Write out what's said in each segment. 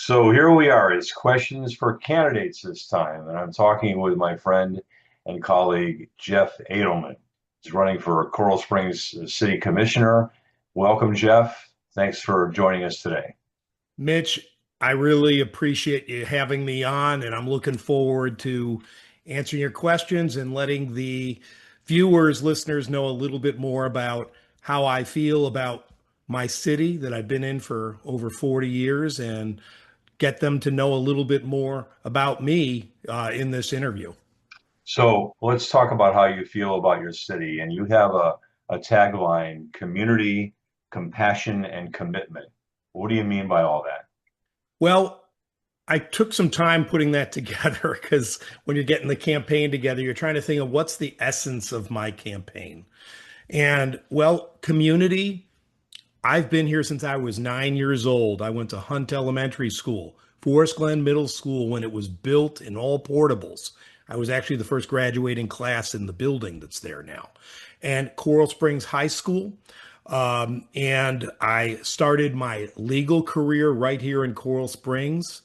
So here we are. It's questions for candidates this time, and I'm talking with my friend and colleague Jeff Adelman. He's running for Coral Springs City Commissioner. Welcome, Jeff. Thanks for joining us today. Mitch, I really appreciate you having me on, and I'm looking forward to answering your questions and letting the viewers, listeners know a little bit more about how I feel about my city that I've been in for over 40 years and get them to know a little bit more about me in this interview. So let's talk about how you feel about your city. And you have a tagline, community, compassion, and commitment. What do you mean by all that? Well, I took some time putting that together because when you're getting the campaign together, you're trying to think of what's the essence of my campaign. And well, community, I've been here since I was 9 years old. I went to Hunt Elementary School, Forest Glen Middle School when it was built in all portables. I was actually the first graduating class in the building that's there now. And Coral Springs High School. And I started my legal career right here in Coral Springs.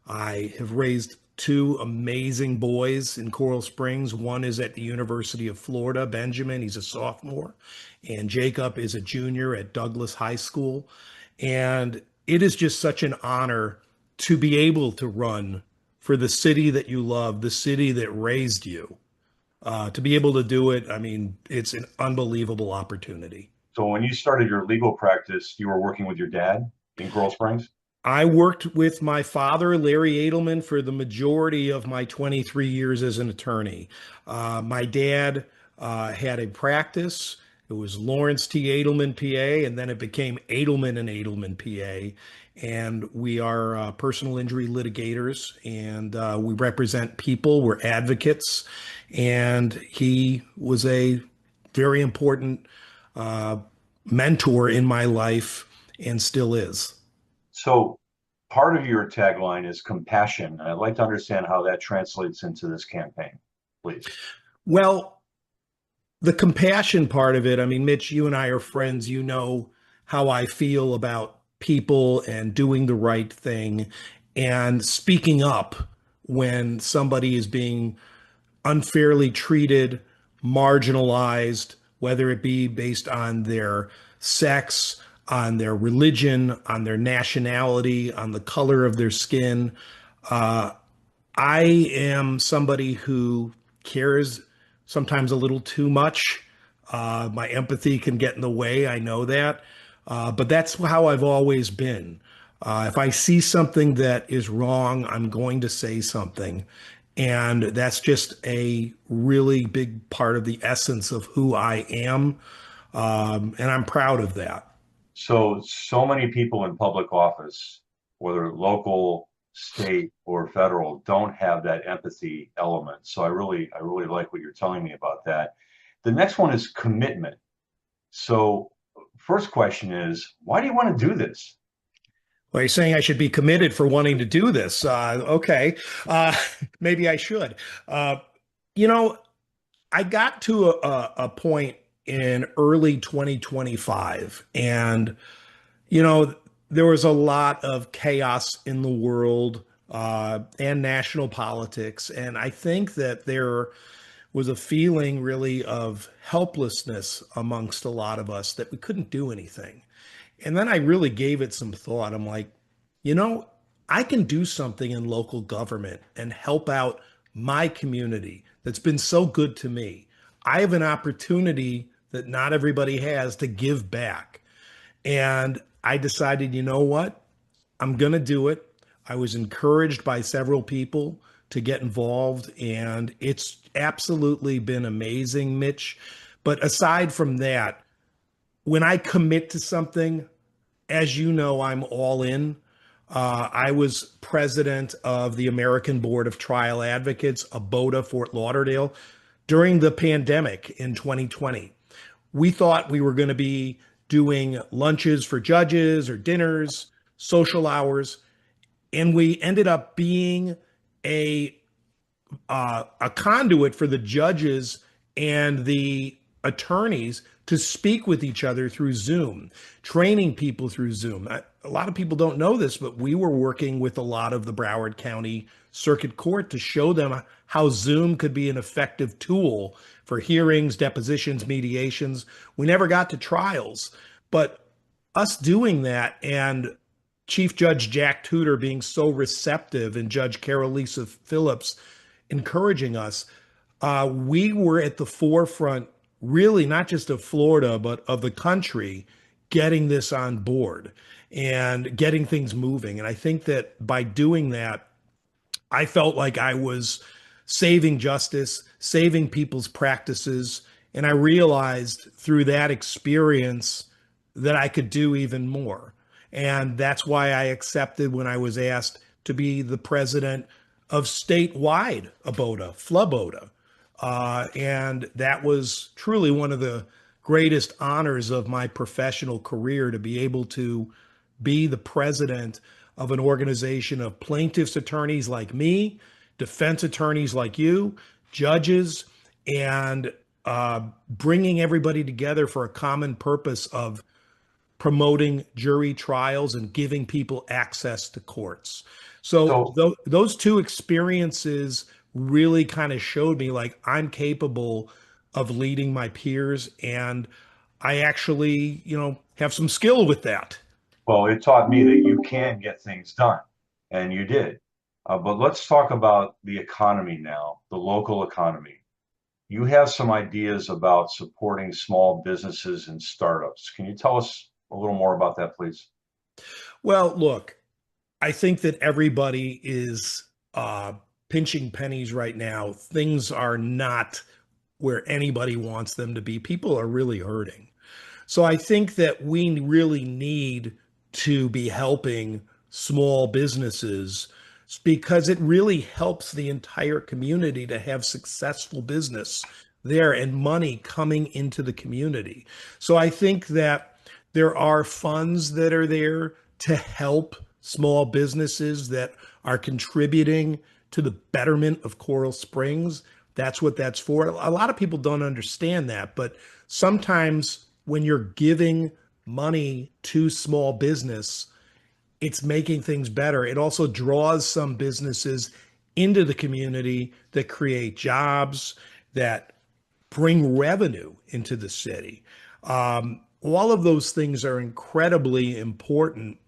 I have raised two amazing boys in Coral Springs. One is at the University of Florida, Benjamin, he's a sophomore, and Jacob is a junior at Douglas High School. And it is just such an honor to be able to run for the city that you love, the city that raised you. To be able to do it, I mean, it's an unbelievable opportunity. So when you started your legal practice, you were working with your dad in Coral Springs? I worked with my father, Larry Adelman, for the majority of my 23 years as an attorney. My dad had a practice. It was Lawrence T. Adelman, PA, and then it became Adelman and Adelman, PA. And we are personal injury litigators, and we represent people. We're advocates. And he was a very important uh, mentor in my life and still is. So part of your tagline is compassion. And I'd like to understand how that translates into this campaign, please. Well, the compassion part of it, I mean, Mitch, you and I are friends. You know how I feel about people and doing the right thing and speaking up when somebody is being unfairly treated, marginalized, whether it be based on their sex, on their religion, on their nationality, on the color of their skin. Uh, I am somebody who cares sometimes a little too much. My empathy can get in the way. I know that. But that's how I've always been. If I see something that is wrong, I'm going to say something. And that's just a really big part of the essence of who I am. And I'm proud of that. So many people in public office, whether local, state, or federal, don't have that empathy element. So I really like what you're telling me about that. The next one is commitment. So first question is, why do you want to do this? Well, you're saying I should be committed for wanting to do this. Okay. Uh, maybe I should. Uh, you know, I got to a point in early 2025, and, you know, there was a lot of chaos in the world and national politics. And I think that there was a feeling really of helplessness amongst a lot of us that we couldn't do anything. And then I really gave it some thought. I'm like, you know, I can do something in local government and help out my community that's been so good to me. I have an opportunity that not everybody has to give back. And I decided, you know what? I'm going to do it. I was encouraged by several people to get involved, and it's absolutely been amazing, Mitch. But aside from that, when I commit to something, as you know, I'm all in. I was president of the American Board of Trial Advocates, ABOTA, Fort Lauderdale, during the pandemic in 2020. We thought we were going to be doing lunches for judges or dinners, social hours, and we ended up being a a conduit for the judges and the attorneys to speak with each other through Zoom, training people through Zoom. a lot of people don't know this, but we were working with a lot of the Broward County Circuit Court to show them how Zoom could be an effective tool for hearings, depositions, mediations. We never got to trials, but us doing that and Chief Judge Jack Tudor being so receptive and Judge Carol Lisa Phillips encouraging us, we were at the forefront, really not just of Florida, but of the country, getting this on board and getting things moving. And I think that by doing that, I felt like I was saving justice, saving people's practices. And I realized through that experience that I could do even more. And that's why I accepted when I was asked to be the president of statewide ABOTA, FLABOTA. And that was truly one of the greatest honors of my professional career to be able to be the president of an organization of plaintiffs' attorneys like me, defense attorneys like you, judges, and bringing everybody together for a common purpose of promoting jury trials and giving people access to courts. So So, those two experiences really kind of showed me like I'm capable of leading my peers, and I actually, have some skill with that. well, it taught me that you can get things done, and you did. But let's talk about the economy now, the local economy. You have some ideas about supporting small businesses and startups. Can you tell us a little more about that, please? Well, look, I think that everybody is pinching pennies right now. Things are not where anybody wants them to be. People are really hurting. So I think that we really need to be helping small businesses because it really helps the entire community to have successful business there and money coming into the community. So I think that there are funds that are there to help small businesses that are contributing to the betterment of Coral Springs. That's what that's for. A lot of people don't understand that, but sometimes when you're giving money to small business, it's making things better. It also draws some businesses into the community that create jobs, that bring revenue into the city. All of those things are incredibly important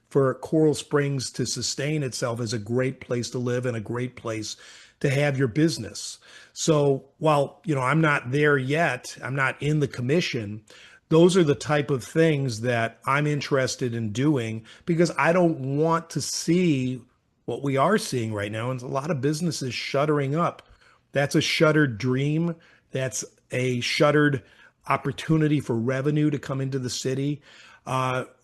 for Coral Springs to sustain itself as a great place to live and a great place to have your business. So while, I'm not there yet, I'm not in the commission, those are the type of things that I'm interested in doing because I don't want to see what we are seeing right now. And a lot of businesses shuttering up. That's a shuttered dream. That's a shuttered opportunity for revenue to come into the city.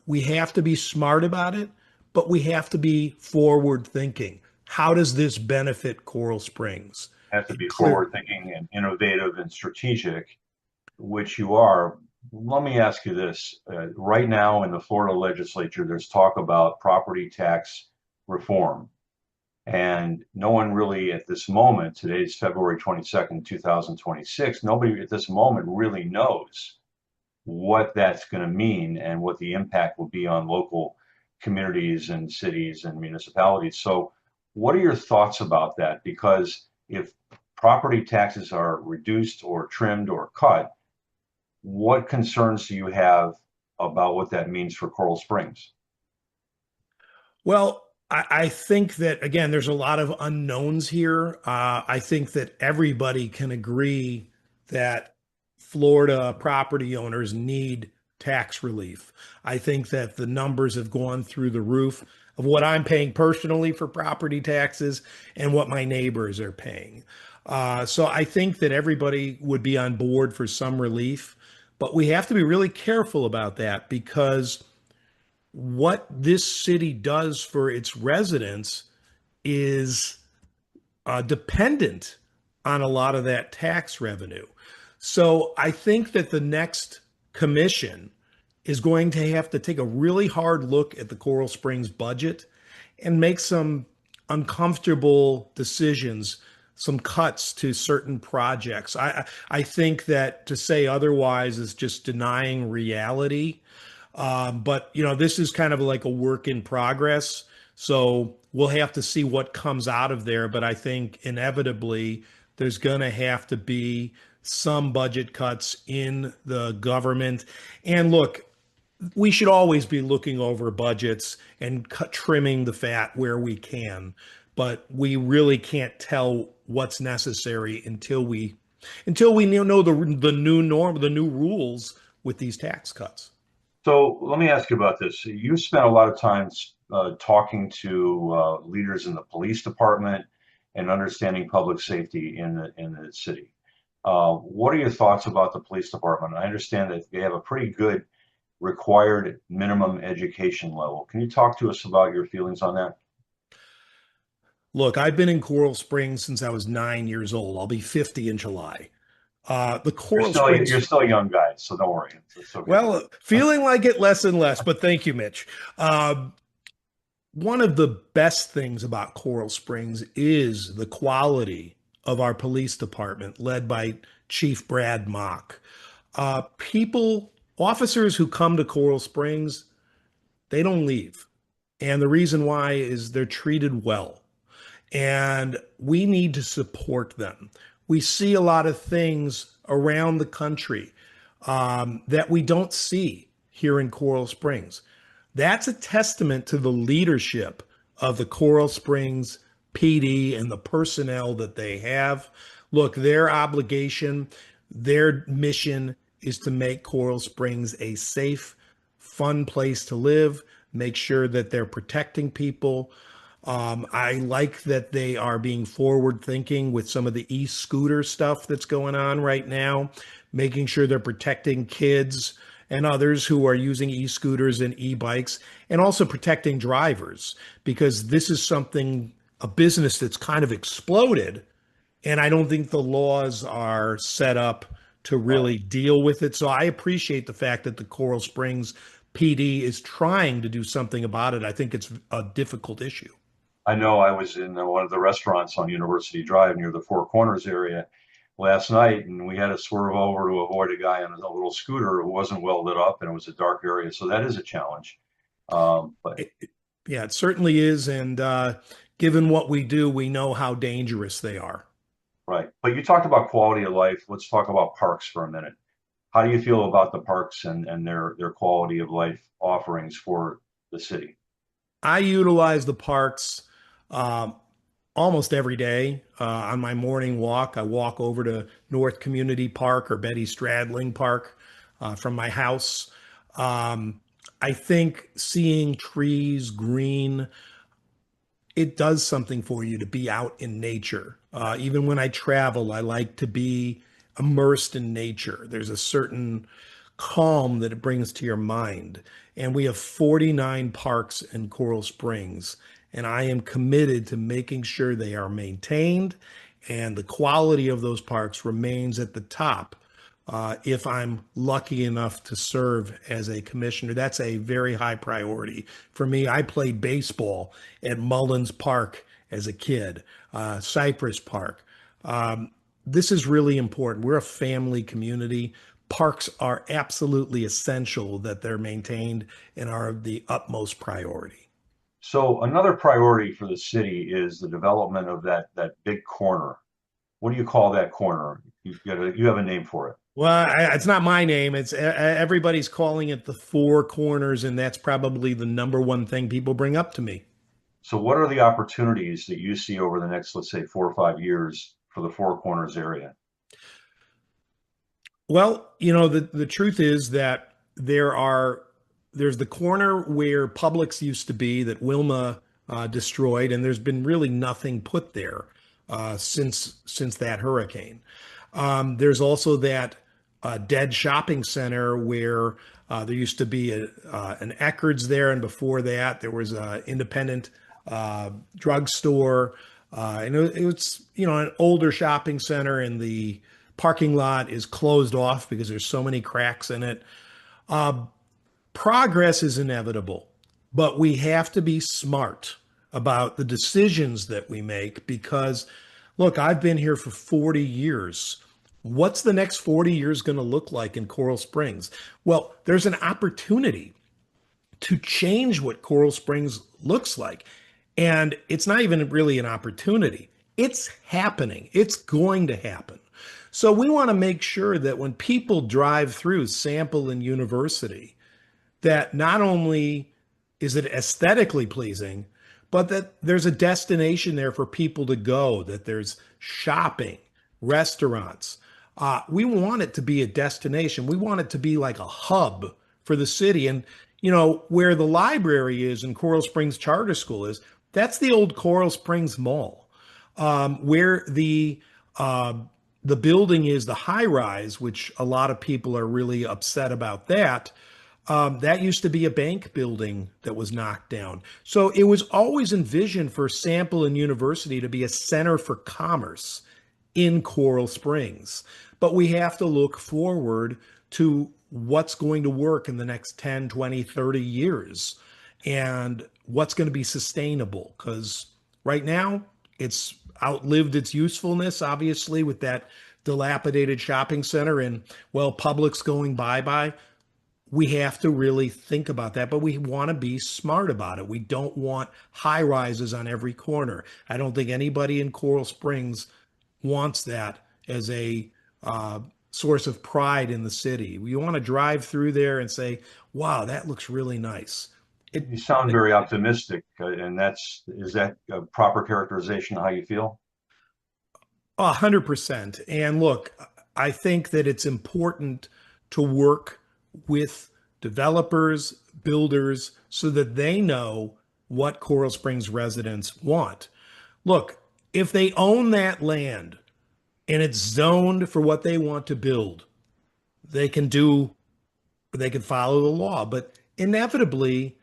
We have to be smart about it, but we have to be forward thinking. How does this benefit Coral Springs? Have to And be clear. forward thinking and innovative and strategic, which you are. Let me ask you this. Right now in the Florida legislature, there's talk about property tax reform. And no one really at this moment, today's February 22nd, 2026, nobody at this moment really knows what that's going to mean and what the impact will be on local communities and cities and municipalities. So, what are your thoughts about that? Because if property taxes are reduced or trimmed or cut, what concerns do you have about what that means for Coral Springs? Well, I think that, again, there's a lot of unknowns here. I think that everybody can agree that Florida property owners need tax relief. I think that the numbers have gone through the roof of what I'm paying personally for property taxes and what my neighbors are paying. So I think that everybody would be on board for some relief, but we have to be really careful about that because what this city does for its residents is dependent on a lot of that tax revenue. So I think that the next commission is going to have to take a really hard look at the Coral Springs budget and make some uncomfortable decisions, some cuts to certain projects. I think that to say otherwise is just denying reality. But this is kind of like a work in progress. So we'll have to see what comes out of there. But I think inevitably there's going to have to be some budget cuts in the government. And look, we should always be looking over budgets and trimming the fat where we can, but we really can't tell what's necessary until we know the new norm, the new rules with these tax cuts. So let me ask you about this. You spent a lot of time talking to leaders in the police department and understanding public safety in the city. What are your thoughts about the police department? I understand that they have a pretty good required minimum education level. Can you talk to us about your feelings on that? Look, I've been in Coral Springs since I was 9 years old. I'll be 50 in July. The Coral You're Springs, still a young guy, so don't worry. It's okay. well, feeling like it less and less, but thank you, Mitch. One of the best things about Coral Springs is the quality of our police department, led by Chief Brad Mock. Officers who come to Coral Springs, they don't leave. And the reason why is they're treated well. And we need to support them. We see a lot of things around the country that we don't see here in Coral Springs. That's a testament to the leadership of the Coral Springs PD and the personnel that they have. Look, their obligation, their mission is to make Coral Springs a safe, fun place to live, make sure that they're protecting people. I like that they are being forward thinking with some of the e-scooter stuff that's going on right now, making sure they're protecting kids and others who are using e-scooters and e-bikes, and also protecting drivers, because this is a business that's kind of exploded. And I don't think the laws are set up to Right. really deal with it. So I appreciate the fact that the Coral Springs PD is trying to do something about it. I think it's a difficult issue. I know I was in one of the restaurants on University Drive near the Four Corners area last night, and we had to swerve over to avoid a guy on a little scooter who wasn't well lit up, and it was a dark area. So that is a challenge. But Yeah, it certainly is. And given what we do, we know how dangerous they are. right. But you talked about quality of life. Let's talk about parks for a minute. How do you feel about the parks and their quality of life offerings for the city? I utilize the parks um, almost every day. On my morning walk, I walk over to North Community Park or Betty Stradling Park from my house. Um, I think seeing trees, green, it does something for you to be out in nature. Even when I travel, I like to be immersed in nature. There's a certain calm that it brings to your mind. And we have 49 parks in Coral Springs, and I am committed to making sure they are maintained and the quality of those parks remains at the top. If I'm lucky enough to serve as a commissioner, that's a very high priority for me. I played baseball at Mullins Park as a kid, Cypress Park. This is really important. We're a family community. Parks are absolutely essential that they're maintained and are of the utmost priority. So another priority for the city is the development of that big corner. What do you call that corner? You have a name for it. Well, it's not my name. Everybody's calling it the Four Corners, and that's probably the number one thing people bring up to me. So what are the opportunities that you see over the next, let's say, 4 or 5 years for the Four Corners area? Well, the truth is that there's the corner where Publix used to be that Wilma destroyed, and there's been really nothing put there since that hurricane. There's also that dead shopping center where there used to be an Eckerd's there, and before that there was an independent drugstore. And it's an older shopping center, and the parking lot is closed off because there's so many cracks in it. Progress is inevitable, but we have to be smart about the decisions that we make because, look, I've been here for 40 years. What's the next 40 years going to look like in Coral Springs? Well, there's an opportunity to change what Coral Springs looks like. And it's not even really an opportunity. It's happening. It's going to happen. So we want to make sure that when people drive through Sample and University, that not only is it aesthetically pleasing, but that there's a destination there for people to go, that there's shopping, restaurants. We want it to be a destination. We want it to be like a hub for the city. And, where the library is and Coral Springs Charter School is, that's the old Coral Springs Mall. Where uh, the building is the high rise, which a lot of people are really upset about that. That used to be a bank building that was knocked down. So it was always envisioned for Sample and University to be a center for commerce in Coral Springs. But we have to look forward to what's going to work in the next 10, 20, 30 years and what's going to be sustainable. Because right now, it's outlived its usefulness, obviously, with that dilapidated shopping center and, well, Publix going bye bye. We have to really think about that, but we want to be smart about it. We don't want high rises on every corner. I don't think anybody in Coral Springs wants that as a uh, source of pride in the city. We want to drive through there and say, wow, that looks really nice. It, You sound very optimistic, and is that a proper characterization of how you feel? 100%. And look, I think that it's important to work with developers, builders, so that they know what Coral Springs residents want. Look, if they own that land and it's zoned for what they want to build, they can do they can follow the law. But inevitably,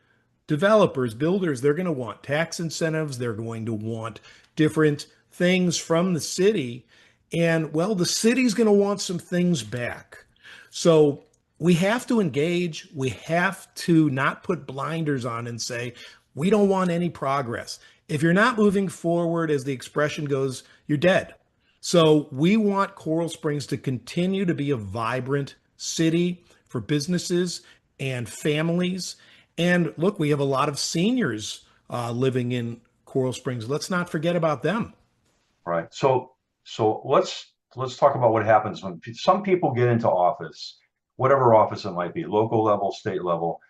developers, builders, they're going to want tax incentives. They're going to want different things from the city. And well, the city's going to want some things back. So we have to engage. We have to not put blinders on and say, we don't want any progress. If you're not moving forward, as the expression goes, you're dead. So we want Coral Springs to continue to be a vibrant city for businesses and families. And look, we have a lot of seniors living in Coral Springs. Let's not forget about them. Right. So let's talk about what happens when some people get into office, whatever office it might be, local level, state level,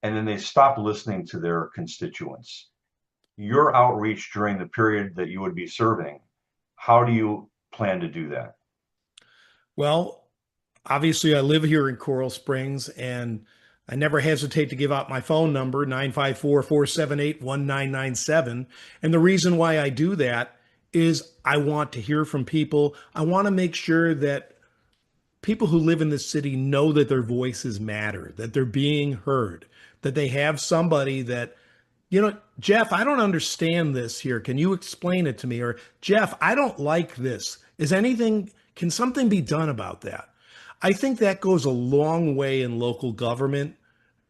and then they stop listening to their constituents. Your outreach during the period that you would be serving, how do you plan to do that? Well, obviously, I live here in Coral Springs, and I never hesitate to give out my phone number, 954-478-1997. And the reason why I do that is I want to hear from people. I want to make sure that people who live in the city know that their voices matter, that they're being heard, that they have somebody that, Jeff, I don't understand this here. Can you explain it to me? Or, Jeff, I don't like this. Can something be done about that? I think that goes a long way in local government.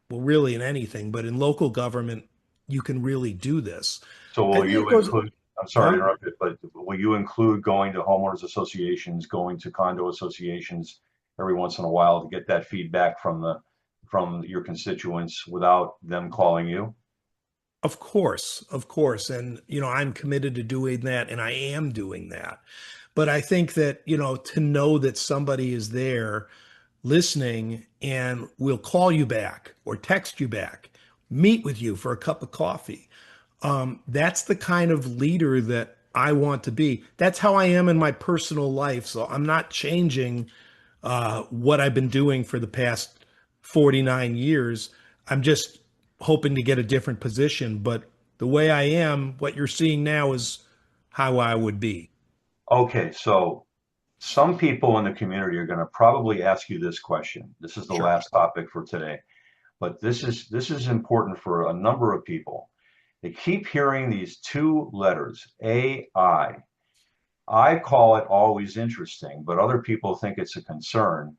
Well, really in anything, but in local government, you can really do this. So I will think it you goes, include, I'm sorry to huh? interrupt you, but will you include going to homeowners associations, going to condo associations every once in a while to get that feedback from your constituents without them calling you? Of course, of course. And, I'm committed to doing that, and I am doing that. But I think that, to know that somebody is there listening and will call you back or text you back, meet with you for a cup of coffee. That's the kind of leader that I want to be. That's how I am in my personal life. So I'm not changing what I've been doing for the past 49 years. I'm just hoping to get a different position. But the way I am, what you're seeing now is how I would be. Okay, so some people in the community are going to probably ask you this question. This is the Sure. last topic for today, but this is important for a number of people. They keep hearing these two letters, AI. I call it always interesting, but other people think it's a concern.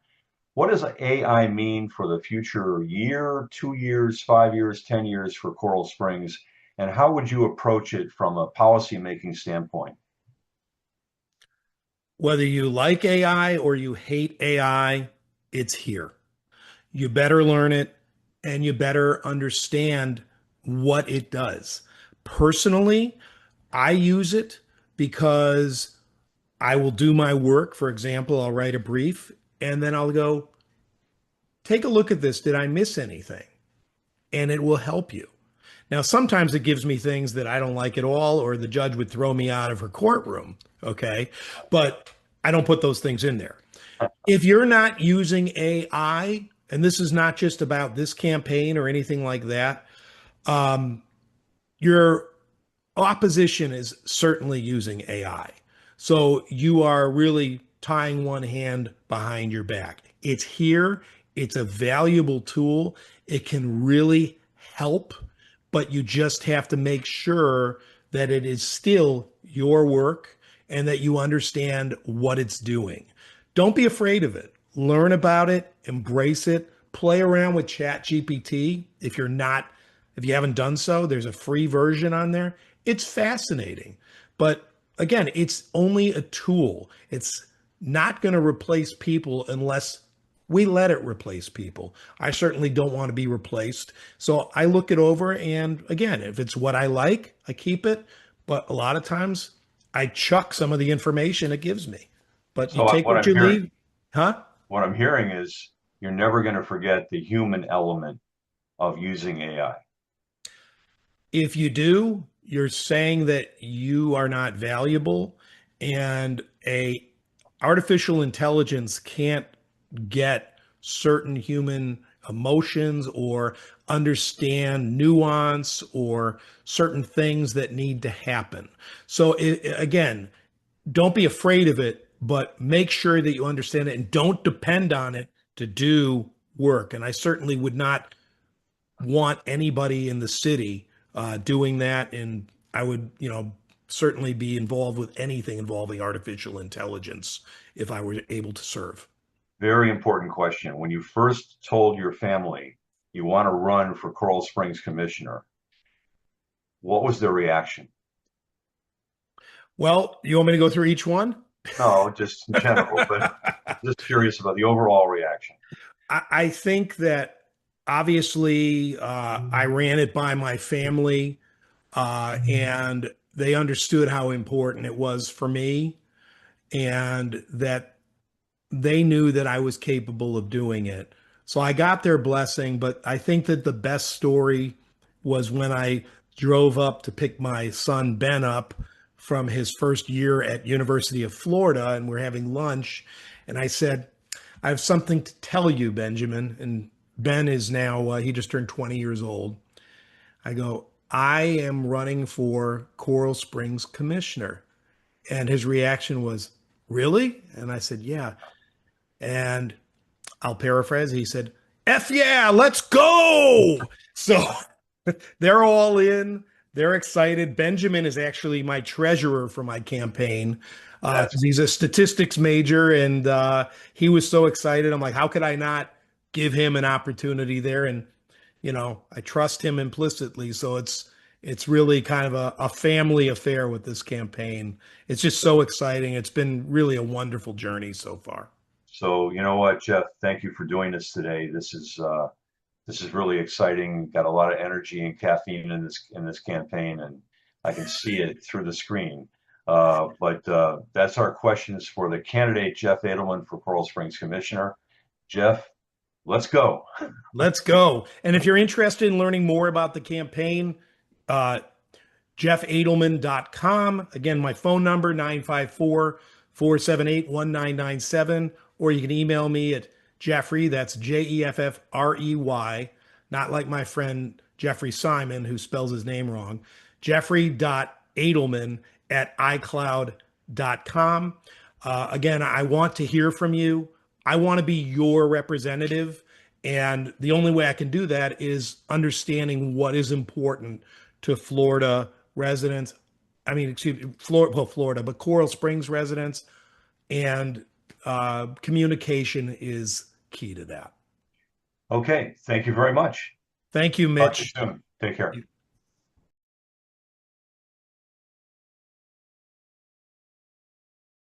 What does AI mean for the future year, 2 years, 5 years, 10 years for Coral Springs? And how would you approach it from a policy-making standpoint? Whether you like AI or you hate AI, it's here. You better learn it. and you better understand what it does. Personally, I use it because I will do my work. For example, I'll write a brief and then I'll go, take a look at this. Did I miss anything? And it will help you. Now, sometimes it gives me things that I don't like at all, or the judge would throw me out of her courtroom. Okay. But I don't put those things in there. If you're not using AI, and this is not just about this campaign or anything like that, your opposition is certainly using AI. So you are really tying one hand behind your back. It's here, it's a valuable tool. It can really help, but you just have to make sure that it is still your work and that you understand what it's doing. Don't be afraid of it. Learn about it, embrace it, play around with Chat GPT. If you haven't done so, there's a free version on there. It's fascinating. But again, it's only a tool. It's not going to replace people unless we let it replace people. I certainly don't want to be replaced. So I look it over. And again, if it's what I like, I keep it. But a lot of times I chuck some of the information it gives me. But you So take what you leave, huh? what I'm hearing is you're never going to forget the human element of using AI. If you do, you're saying that you are not valuable, and a artificial intelligence can't get certain human emotions or understand nuance or certain things that need to happen. So again, don't be afraid of it, but make sure that you understand it and don't depend on it to do work. And I certainly would not want anybody in the city doing that. And I would, certainly be involved with anything involving artificial intelligence if I were able to serve. Very important question. When you first told your family you want to run for Coral Springs commissioner, what was their reaction? Well, you want me to go through each one? No, just in general, but just curious about the overall reaction. I think that obviously I ran it by my family and they understood how important it was for me and that they knew that I was capable of doing it. So I got their blessing, but I think that the best story was when I drove up to pick my son Ben up from his first year at University of Florida and we're having lunch and I said, "I have something to tell you, Benjamin." And Ben is now he just turned 20 years old. I go, "I am running for Coral Springs commissioner." And his reaction was, "Really?" And I said, "Yeah." And I'll paraphrase. He said, "F yeah, let's go." So they're all in. They're excited. Benjamin is actually my treasurer for my campaign That's because he's a statistics major, and he was so excited. I'm like, how could I not give him an opportunity there? And I trust him implicitly. So it's really kind of a family affair with this campaign. It's just so exciting. It's been really a wonderful journey so far. so you know what, Jeff, thank you for doing this today. This is really exciting. Got a lot of energy and caffeine in this campaign, and I can see it through the screen. But that's our questions for the candidate Jeff Adelman for Coral Springs Commissioner. Jeff, let's go. Let's go. And if you're interested in learning more about the campaign, uh, jeffadelman.com. Again, my phone number, 954-478-1997. Or you can email me at Jeffrey, that's Jeffrey, not like my friend Jeffrey Simon, who spells his name wrong, jeffrey.adelman@icloud.com. Again, I want to hear from you. I want to be your representative. And the only way I can do that is understanding what is important to Florida residents. I mean, excuse me, Florida, but Coral Springs residents. And communication is key to that. Okay, thank you very much. Thank you, Talk to you Mitch. soon. Take care.